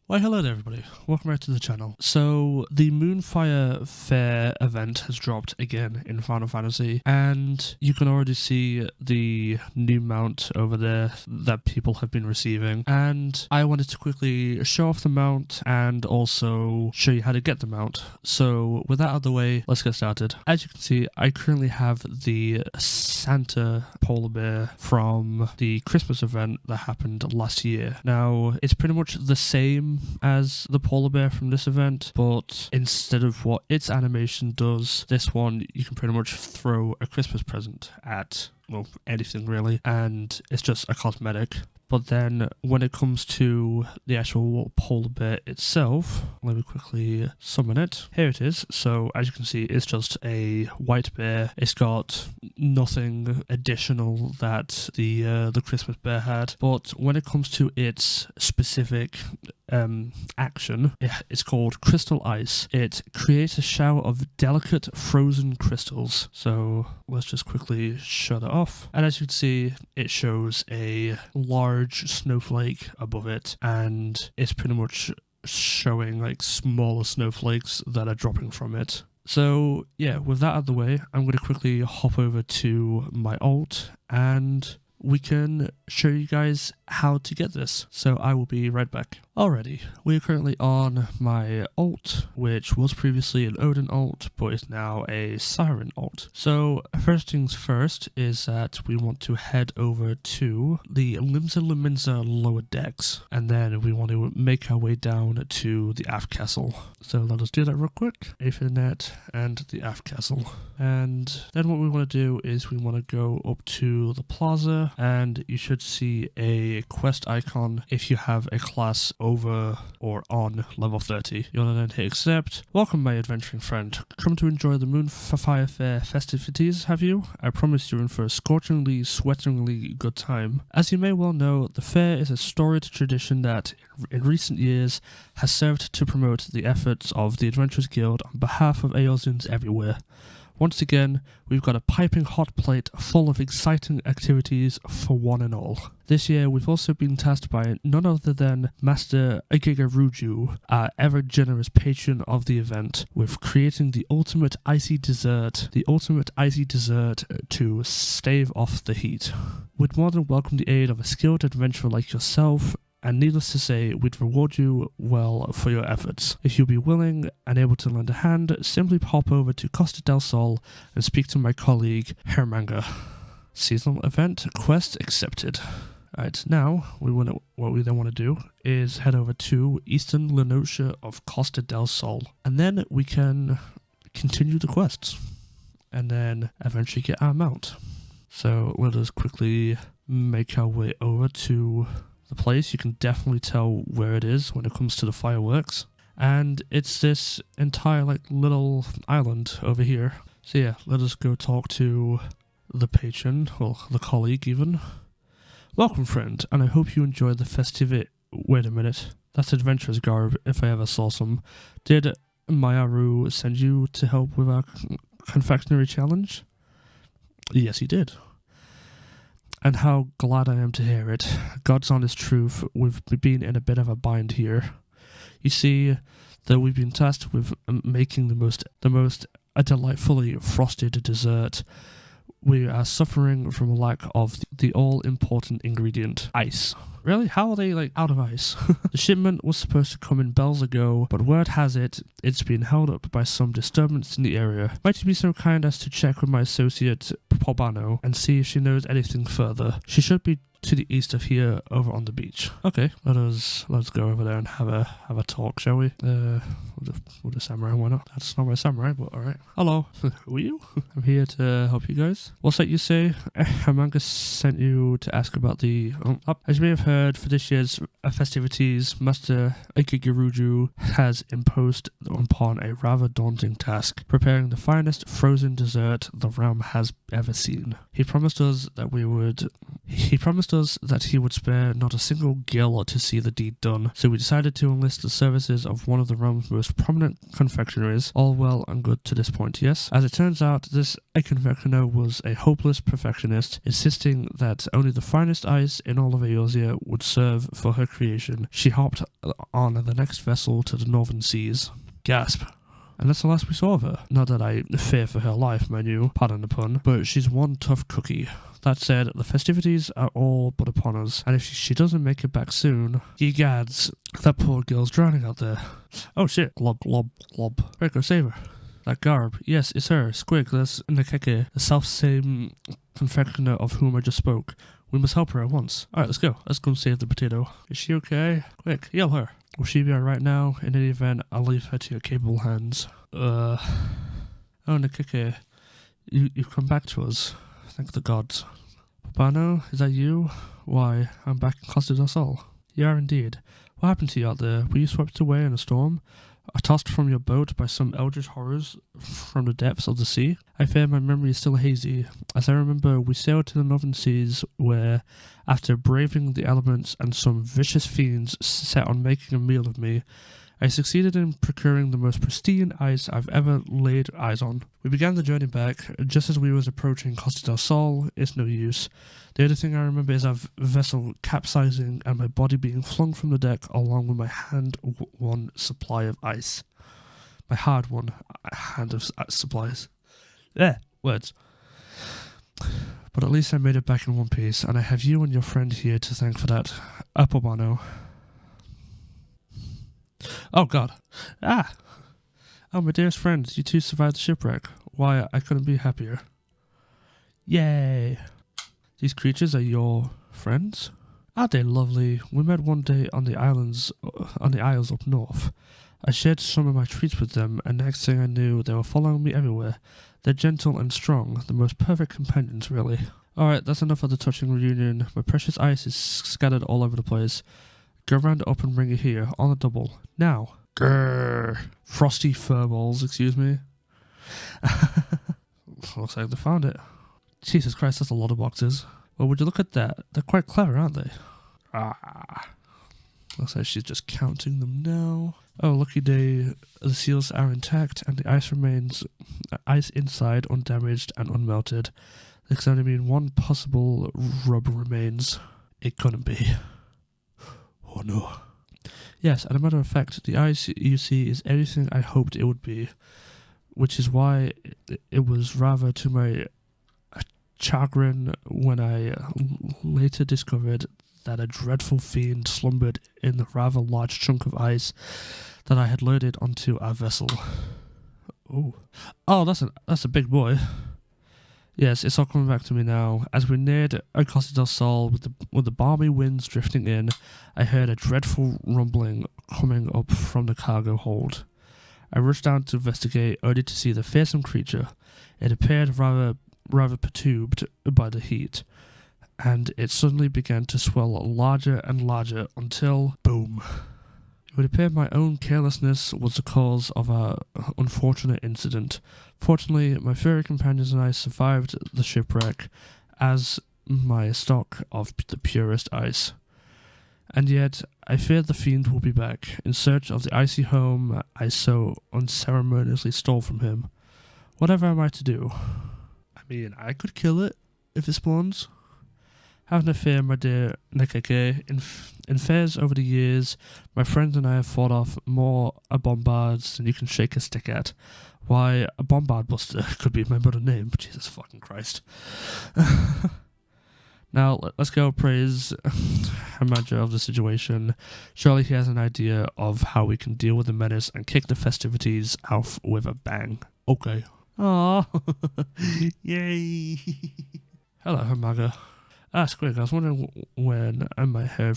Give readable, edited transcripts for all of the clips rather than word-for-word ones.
Why hello there everybody, welcome back to the channel. So the Moonfire Faire event has dropped again in Final Fantasy, and you can already see the new mount over there that people have been receiving, and I wanted to quickly show off the mount and also show you how to get the mount. So with that out of the way, let's get started. As you can see, I currently have the Santa polar bear from the Christmas event that happened last year. Now it's pretty much the same as the polar bear from this event, but instead of what its animation does, this one you can pretty much throw a Christmas present at, well, anything really, and it's just a cosmetic. But then when it comes to the actual polar bear itself, let me quickly summon it. Here it is. So as you can see, it's just a white bear. It's got nothing additional that the Christmas bear had. But when it comes to its specific action, it's called Crystal Ice. It creates a shower of delicate frozen crystals. So let's just quickly shut it off. And as you can see, it shows a large snowflake above it, and it's pretty much showing like smaller snowflakes that are dropping from it. So yeah, with that out of the way, I'm going to quickly hop over to my alt and we can show you guys how to get this. So I will be right back. Alrighty, we are currently on my alt, which was previously an Odin alt, but is now a Siren alt. So first things first is that we want to head over to the Limsa Liminza lower decks, and then we want to make our way down to the aft castle. So let us do that real quick. Aethernet and the aft castle. And then what we want to do is we want to go up to the plaza, and you should see a quest icon if you have a class over or on level 30. You'll then hit accept. Welcome my adventuring friend. Come to enjoy the Moonfire Faire festivities, have you? I promise you're in for a scorchingly, sweatingly good time. As you may well know, the fair is a storied tradition that, in recent years, has served to promote the efforts of the Adventurers Guild on behalf of Eorzans everywhere. Once again, we've got a piping hot plate full of exciting activities for one and all. This year, we've also been tasked by none other than Master Agigaruju, our ever-generous patron of the event, with creating the ultimate icy dessert to stave off the heat. We'd more than welcome the aid of a skilled adventurer like yourself, and needless to say, we'd reward you well for your efforts. If you'll be willing and able to lend a hand, simply pop over to Costa del Sol and speak to my colleague, Hermanga. Seasonal event, quest accepted. Alright, now, what we then want to do is head over to Eastern Lenotia of Costa del Sol. And then we can continue the quests. And then eventually get our mount. So let us quickly make our way over to the place. You can definitely tell where it is when it comes to the fireworks, and it's this entire like little island over here. So yeah, let us go talk to the patron, or the colleague even. Welcome friend, and I hope you enjoy the festivity. Wait a minute, that's adventurer's garb if I ever saw some. Did Mayaru send you to help with our confectionery challenge? Yes, he did. And how glad I am to hear it. God's honest truth, we've been in a bit of a bind here. You see, though we've been tasked with making the most delightfully frosted dessert, we are suffering from a lack of the all-important ingredient, ice. Really? How are they, like, out of ice? The shipment was supposed to come in bells ago, but word has it, it's been held up by some disturbance in the area. Might you be so kind as to check with my associate, Pobano, and see if she knows anything further? She should be to the east of here, over on the beach. Okay, let's go over there and have a talk, shall we? With the samurai, why not? That's not my samurai, but alright. Hello, who are you? I'm here to help you guys. What's that you say? Hermanga sent you to ask about the... As you may have heard, for this year's festivities, Master Agigaruju has imposed upon a rather daunting task, preparing the finest frozen dessert the realm has ever seen. He promised us that he would spare not a single gill to see the deed done, so we decided to enlist the services of one of the realm's most prominent confectionaries. All well and good to this point, yes? As it turns out, this confectioner was a hopeless perfectionist, insisting that only the finest ice in all of Eorzea would serve for her creation. She hopped on the next vessel to the northern seas. Gasp. And that's the last we saw of her. Not that I fear for her life, mind you, pardon the pun, but she's one tough cookie. That said, the festivities are all but upon us, and if she doesn't make it back soon, ye gads, that poor girl's drowning out there. Oh shit, glob, glob, glob. Breaker, save her. That garb, yes, it's her, Squig, that's Nekeke, the self-same confectioner of whom I just spoke. We must help her at once. Alright, let's go. Let's go and save the potato. Is she okay? Quick, heal her. Will she be alright now? In any event, I'll leave her to your capable hands. Oh, Nekeke, you've come back to us. Thank the gods. Papano, is that you? Why, I'm back in Costa del Sol. You are indeed. What happened to you out there? Were you swept away in a storm? Tossed from your boat by some eldritch horrors from the depths of the sea? I fear my memory is still hazy. As I remember, we sailed to the northern seas where, after braving the elements and some vicious fiends set on making a meal of me, I succeeded in procuring the most pristine ice I've ever laid eyes on. We began the journey back, just as we was approaching Costa del Sol. It's no use. The only thing I remember is our vessel capsizing and my body being flung from the deck along with my hand-won supply of ice. My hard-won hand of supplies. Words. But at least I made it back in one piece, and I have you and your friend here to thank for that. Apobano. Oh god. Oh, my dearest friend, you two survived the shipwreck. Why, I couldn't be happier. Yay. These creatures are your friends? Aren't they lovely? We met one day on the isles up north. I shared some of my treats with them, and next thing I knew, they were following me everywhere. They're gentle and strong, the most perfect companions, really. Alright, that's enough of the touching reunion. My precious ice is scattered all over the place. Go round the open ringer here, on the double. Now. Grrr. Frosty furballs, excuse me. Looks like they found it. Jesus Christ, that's a lot of boxes. Well, would you look at that? They're quite clever, aren't they? Looks like she's just counting them now. Oh, lucky day. The seals are intact, and the ice inside undamaged and unmelted. There can only mean one possible rub remains. It couldn't be. Oh no. Yes, as a matter of fact, the ice you see is everything I hoped it would be, which is why it was rather to my chagrin when I later discovered that a dreadful fiend slumbered in the rather large chunk of ice that I had loaded onto our vessel. Oh, that's a big boy. Yes, it's all coming back to me now. As we neared Costa del Sol with the balmy winds drifting in, I heard a dreadful rumbling coming up from the cargo hold. I rushed down to investigate, only to see the fearsome creature. It appeared rather perturbed by the heat, and it suddenly began to swell larger and larger until, boom. It would appear my own carelessness was the cause of our unfortunate incident. Fortunately, my furry companions and I survived the shipwreck, as my stock of the purest ice. And yet, I fear the fiend will be back, in search of the icy home I so unceremoniously stole from him. Whatever am I to do? I mean, I could kill it, if it spawns. Have no fear, my dear Nekeke. In fairs over the years, my friends and I have fought off more bombards than you can shake a stick at. Why, a bombard buster could be my middle name. Jesus fucking Christ. Now, let's go praise a manager of the situation. Surely he has an idea of how we can deal with the menace and kick the festivities out with a bang. Okay. Aww. Yay. Hello, Hamaga. Squig, I was wondering when I might hear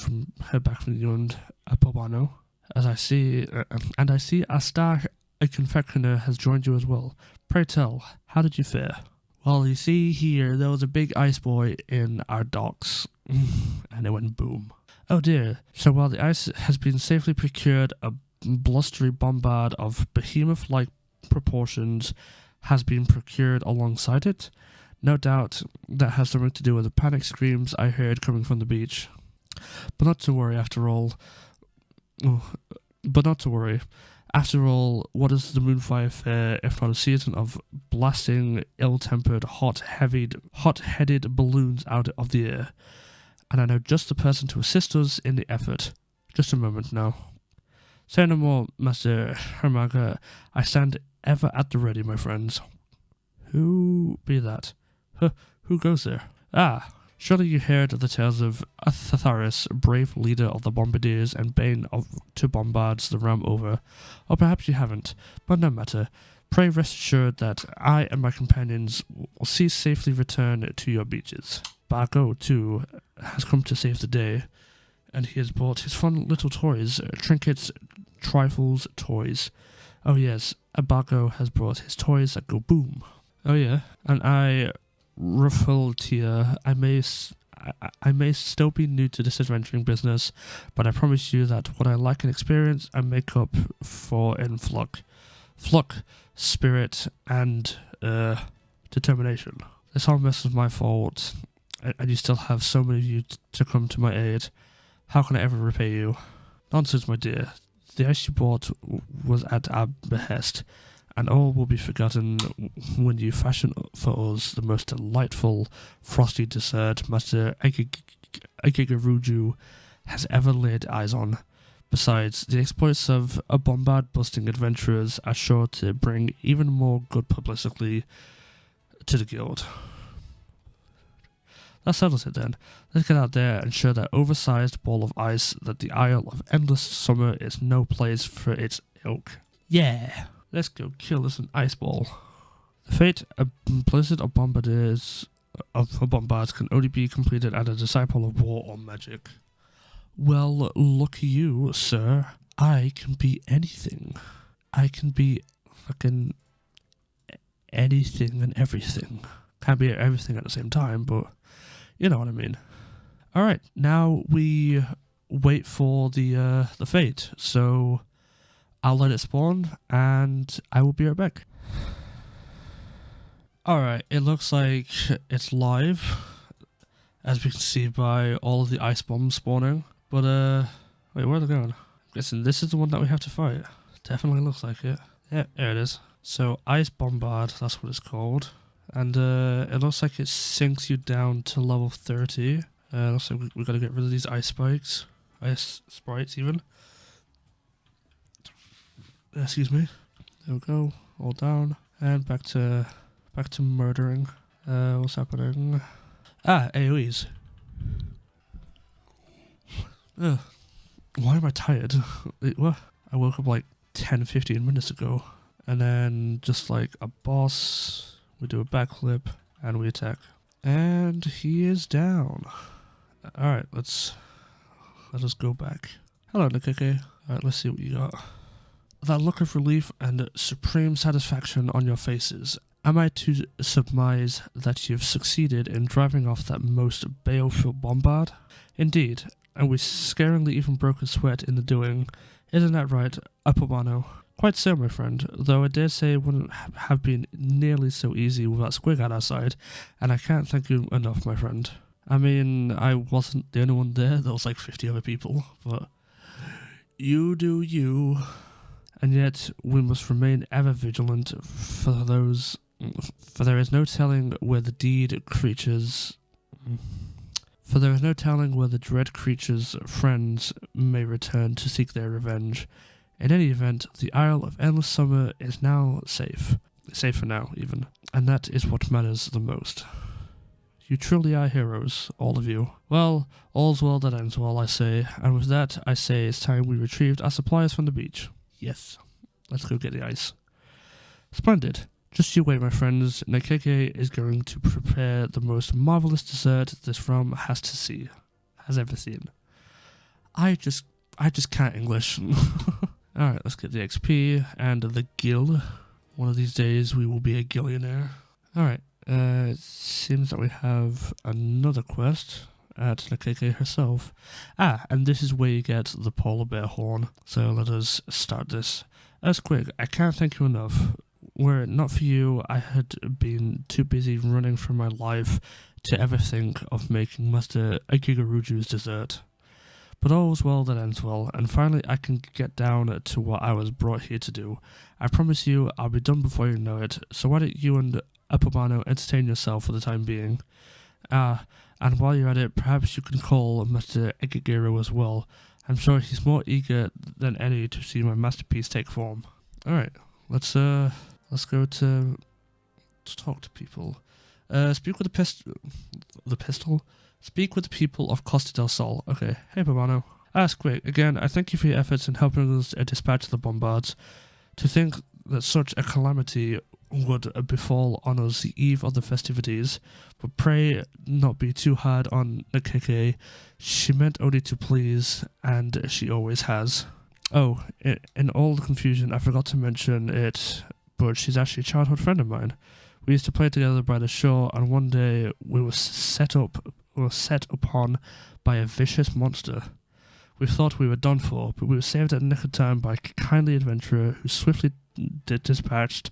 back from you and Apobano. I see a star confectioner has joined you as well. Pray tell, how did you fare? Well, you see here, there was a big ice boy in our docks, and it went boom. Oh dear, so while the ice has been safely procured, a blustery bombard of behemoth-like proportions has been procured alongside it? No doubt that has something to do with the panic screams I heard coming from the beach. But not to worry, after all. But not to worry. After all, what is the Moonfire Faire if not a season of blasting, ill-tempered, hot-headed balloons out of the air? And I know just the person to assist us in the effort. Just a moment now. Say no more, Master Hermaga. I stand ever at the ready, my friends. Who be that? Who goes there? Ah, surely you heard the tales of Atharis, brave leader of the bombardiers and bane to bombards the realm over. Or perhaps you haven't, but no matter. Pray rest assured that I and my companions will see safely return to your beaches. Bago, too, has come to save the day, and he has brought his fun little toys, trinkets, trifles, toys. Oh yes, Bago has brought his toys that go boom. Oh yeah, and I, Ruffleteer, I may still be new to this adventuring business, but I promise you that what I lack in experience, I make up for in pluck, spirit, and determination. This whole mess is my fault, and you still have so many of you to come to my aid. How can I ever repay you? Nonsense, my dear. The ice you bought was at our behest, and all will be forgotten when you fashion for us the most delightful frosty dessert Master Agigaruju has ever laid eyes on. Besides, the exploits of a bombard-busting adventurers are sure to bring even more good publicity to the guild. That settles it then. Let's get out there and show that oversized ball of ice that the Isle of Endless Summer is no place for its ilk. Yeah! Let's go kill this an ice ball. The fate of blizzard of bombardiers bombards can only be completed at a disciple of war or magic. Well, look you, sir. I can be anything. I can be fucking anything and everything. Can't be everything at the same time, but you know what I mean. Alright, now we wait for the fate. So I'll let it spawn, and I will be right back. Alright, it looks like it's live, as we can see by all of the ice bombs spawning. But, wait, where are they going? I'm guessing this is the one that we have to fight. Definitely looks like it. Yeah, there it is. So, Ice Bombard, that's what it's called. And, it looks like it sinks you down to level 30. Looks like we gotta get rid of these ice spikes. Ice sprites, even. Excuse me. There we go. All down. And back to murdering. What's happening? Ah, AoEs. Ugh. Why am I tired? What? I woke up like 10-15 minutes ago. And then just like a boss, we do a backflip and we attack. And he is down. Alright, let us go back. Hello, Nikeke. Alright, let's see what you got. That look of relief and supreme satisfaction on your faces. Am I to surmise that you've succeeded in driving off that most baleful bombard? Indeed, and we scarcely even broke a sweat in the doing. Isn't that right, Apomano? Quite so, my friend, though I dare say it wouldn't have been nearly so easy without Squig at our side, and I can't thank you enough, my friend. I mean, I wasn't the only one there was like 50 other people, but you do you. And yet, we must remain ever vigilant, for there is no telling where the dread creature's friends may return to seek their revenge. In any event, the Isle of Endless Summer is now safe. Safer now, even. And that is what matters the most. You truly are heroes, all of you. Well, all's well that ends well, I say, and with that, I say it's time we retrieved our supplies from the beach. Yes. Let's go get the ice. Splendid. Just you wait, my friends. Nikeke is going to prepare the most marvelous dessert this realm has ever seen. I just can't English. Alright, let's get the XP and the gil. One of these days we will be a gillionaire. Alright, it seems that we have another quest at Nikeke herself. Ah, and this is where you get the polar bear horn. So let us start this. As quick, I can't thank you enough. Were it not for you, I had been too busy running from my life to ever think of making Master Agigaruju's dessert. But all is well that ends well, and finally I can get down to what I was brought here to do. I promise you I'll be done before you know it, so why don't you and Apomano entertain yourself for the time being? And while you're at it, perhaps you can call Master Agigaru as well. I'm sure he's more eager than any to see my masterpiece take form. Alright, let's go to talk to people. Speak with the pistol? Speak with the people of Costa del Sol. Okay, hey Pomano. Quick, again, I thank you for your efforts in helping us dispatch the bombards. To think that such a calamity would befall on us the eve of the festivities, but pray not be too hard on Nakeke. She meant only to please, and she always has. Oh, in all the confusion, I forgot to mention it, but she's actually a childhood friend of mine. We used to play together by the shore, and one day we were set upon by a vicious monster. We thought we were done for, but we were saved at the nick of time by a kindly adventurer who swiftly dispatched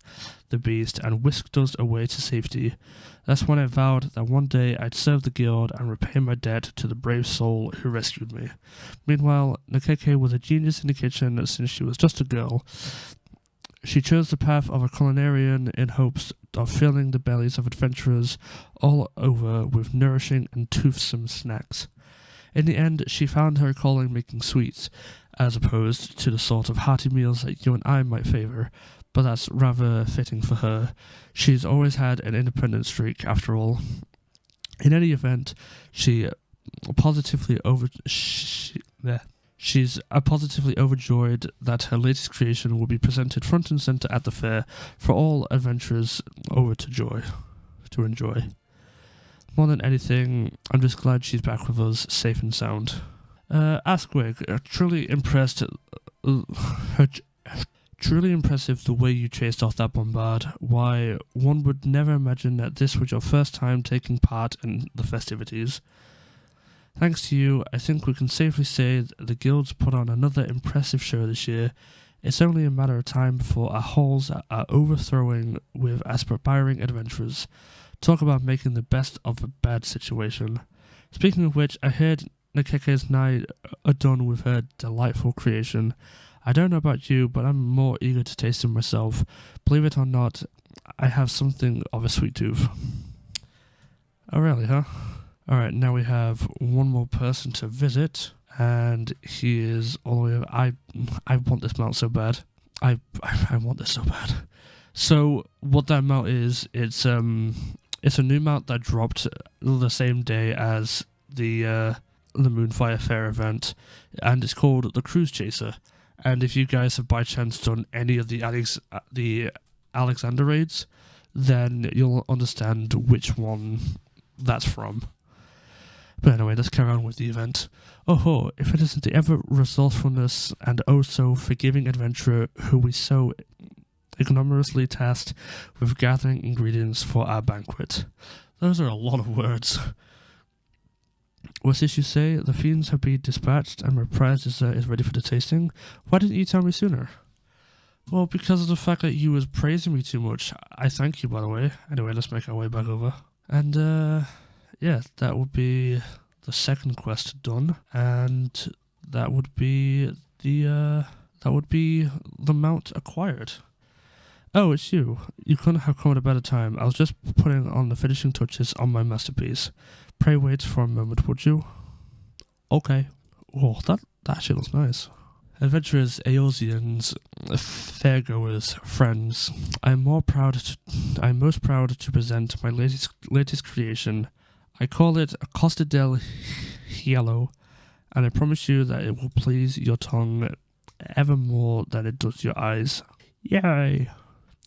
the beast and whisked us away to safety. That's when I vowed that one day I'd serve the guild and repay my debt to the brave soul who rescued me. Meanwhile, Nakeke was a genius in the kitchen since she was just a girl. She chose the path of a culinarian in hopes of filling the bellies of adventurers all over with nourishing and toothsome snacks. In the end, she found her calling making sweets, as opposed to the sort of hearty meals that you and I might favour, but that's rather fitting for her. She's always had an independent streak, after all. In any event, she's positively overjoyed that her latest creation will be presented front and centre at the fair for all adventurers over to enjoy. More than anything, I'm just glad she's back with us, safe and sound. Askwig, truly impressive the way you chased off that bombard. Why, one would never imagine that this was your first time taking part in the festivities. Thanks to you, I think we can safely say that the guild's put on another impressive show this year. It's only a matter of time before our halls are overthrowing with aspiring adventurers. Talk about making the best of a bad situation. Speaking of which, I heard Nakeke's nigh done with her delightful creation. I don't know about you, but I'm more eager to taste it myself. Believe it or not, I have something of a sweet tooth. Oh really, huh? Alright, now we have one more person to visit, and he is all the way over. I want this mount so bad. I want this so bad. So, what that mount is, it's a new mount that dropped the same day as the Moonfire Faire event, and it's called the Cruise Chaser. And if you guys have by chance done any of the Alexander raids, then you'll understand which one that's from. But anyway, let's carry on with the event. Oh, if it isn't the ever-resourcefulness and oh-so-forgiving adventurer who we so ignominiously tasked with gathering ingredients for our banquet. Those are a lot of words. What's this you say? The fiends have been dispatched and my prize dessert is ready for the tasting? Why didn't you tell me sooner? Well, because of the fact that you was praising me too much. I thank you, by the way. Anyway, let's make our way back over. And, yeah, that would be the second quest done, and that would be the mount acquired. Oh, it's you. You couldn't have come at a better time. I was just putting on the finishing touches on my masterpiece. Pray wait for a moment, would you? Okay. Oh, that actually looks nice. Adventurers, Aeosians, fairgoers, friends, I'm most proud to present my latest creation. I call it a Costa del Hielo, and I promise you that it will please your tongue ever more than it does your eyes. Yay!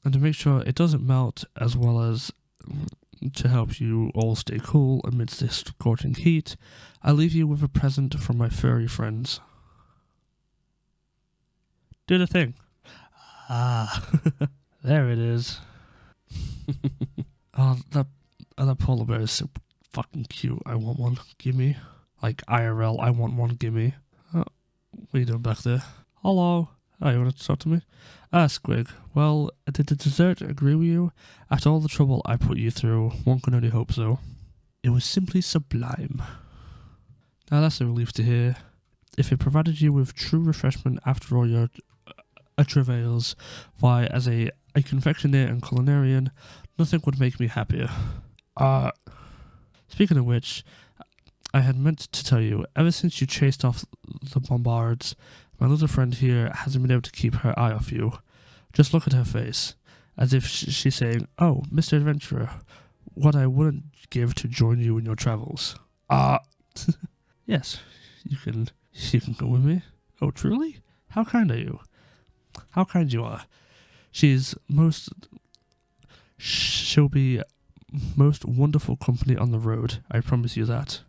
And to make sure it doesn't melt, as well as to help you all stay cool amidst this scorching heat, I leave you with a present from my furry friends. Do the thing. Ah, there it is. That polar bear is so fucking cute. I want one. Gimme. Like IRL, I want one. Gimme. Oh, what are you doing back there? Hello. Oh, you want to talk to me? Ah, Squig. Well, did the dessert agree with you? After all the trouble I put you through, one can only hope so. It was simply sublime. Now that's a relief to hear. If it provided you with true refreshment after all your travails, why, as a confectioner and culinarian, nothing would make me happier. Speaking of which, I had meant to tell you, ever since you chased off the bombards, my little friend here hasn't been able to keep her eye off you. Just look at her face, as if she's saying, "Oh, Mr. Adventurer, what I wouldn't give to join you in your travels." Yes, you can go with me. Oh, truly? How kind are you? How kind you are. She'll be most wonderful company on the road, I promise you that.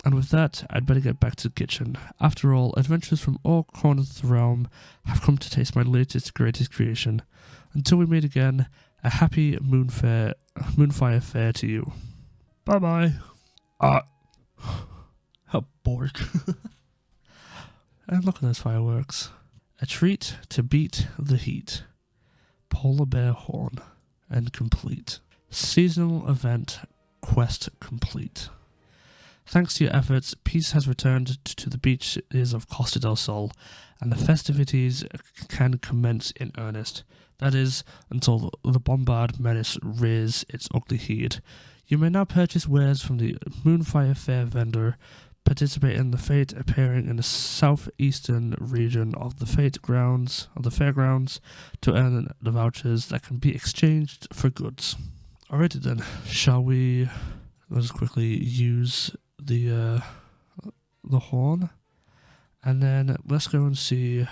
And with that, I'd better get back to the kitchen. After all, adventurers from all corners of the realm have come to taste my latest, greatest creation. Until we meet again, a happy Moonfire Faire to you. Bye-bye. A bork. And look at those fireworks. A treat to beat the heat. Polar bear horn. And complete. Seasonal event quest complete. Thanks to your efforts, peace has returned to the beaches of Costa del Sol, and the festivities can commence in earnest. That is, until the Bombard menace rears its ugly head. You may now purchase wares from the Moonfire Faire vendor, participate in the fete appearing in the southeastern region of the fairgrounds, to earn the vouchers that can be exchanged for goods. Alrighty then, shall we? Let's quickly use the horn, and then let's go and see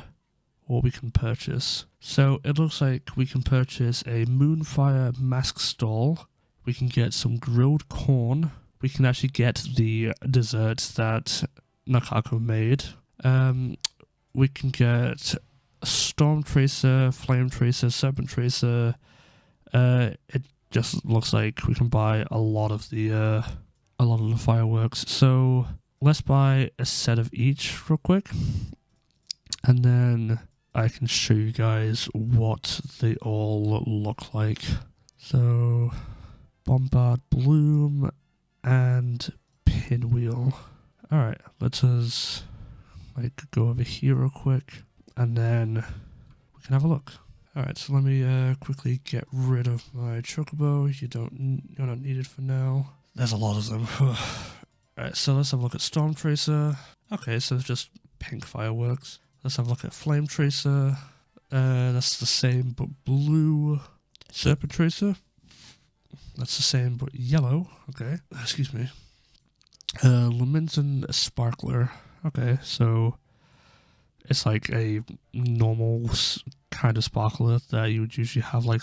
what we can purchase. So it looks like we can purchase a Moonfire mask stall. We can get some grilled corn. We can actually get the desserts that Nakako made. We can get Storm Tracer, Flame Tracer, Serpent Tracer. It just looks like we can buy a lot of the fireworks. So let's buy a set of each real quick, and then I can show you guys what they all look like. So Bombard Bloom and Pinwheel. Alright, let's us go over here real quick, and then we can have a look. Alright, so let me quickly get rid of my chocobo. You're not needed for now. There's a lot of them. Alright, so let's have a look at Storm Tracer. Okay, so it's just pink fireworks. Let's have a look at Flame Tracer. That's the same but blue. Serpent Tracer. That's the same but yellow. Okay, excuse me. Lamentin Sparkler. Okay, so it's like a normal kind of sparkler that you would usually have, like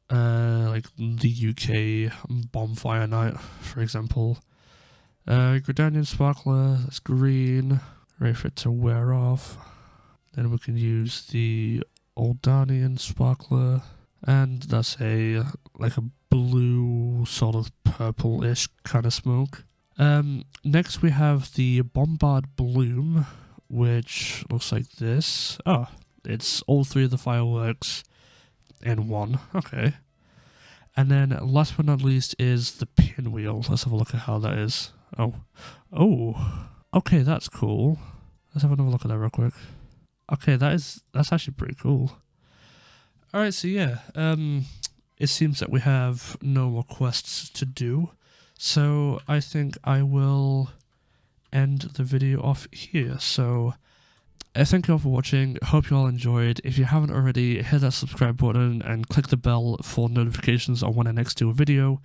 the UK bonfire night, for example. Gridanian Sparkler, that's green, ready for it to wear off. Then we can use the Oldanian Sparkler, and that's a blue sort of purple-ish kind of smoke. Next we have the Bombard Bloom, which looks like this. Oh, it's all three of the fireworks in one. Okay. And then last but not least is the Pinwheel. Let's have a look at how that is. Oh. Okay, that's cool. Let's have another look at that real quick. Okay, that's actually pretty cool. Alright, so yeah, it seems that we have no more quests to do. So I think I will end the video off here. So thank you all for watching. Hope you all enjoyed. If you haven't already, hit that subscribe button and click the bell for notifications on when I next do a video.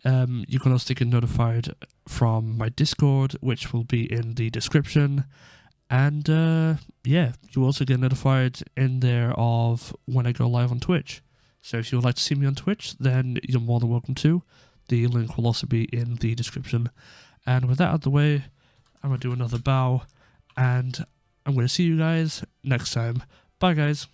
You can also get notified from my Discord, which will be in the description. And yeah, you also get notified in there of when I go live on Twitch. So if you would like to see me on Twitch, then you're more than welcome to. The link will also be in the description. And with that out of the way, I'm going to do another bow, and I'm going to see you guys next time. Bye, guys.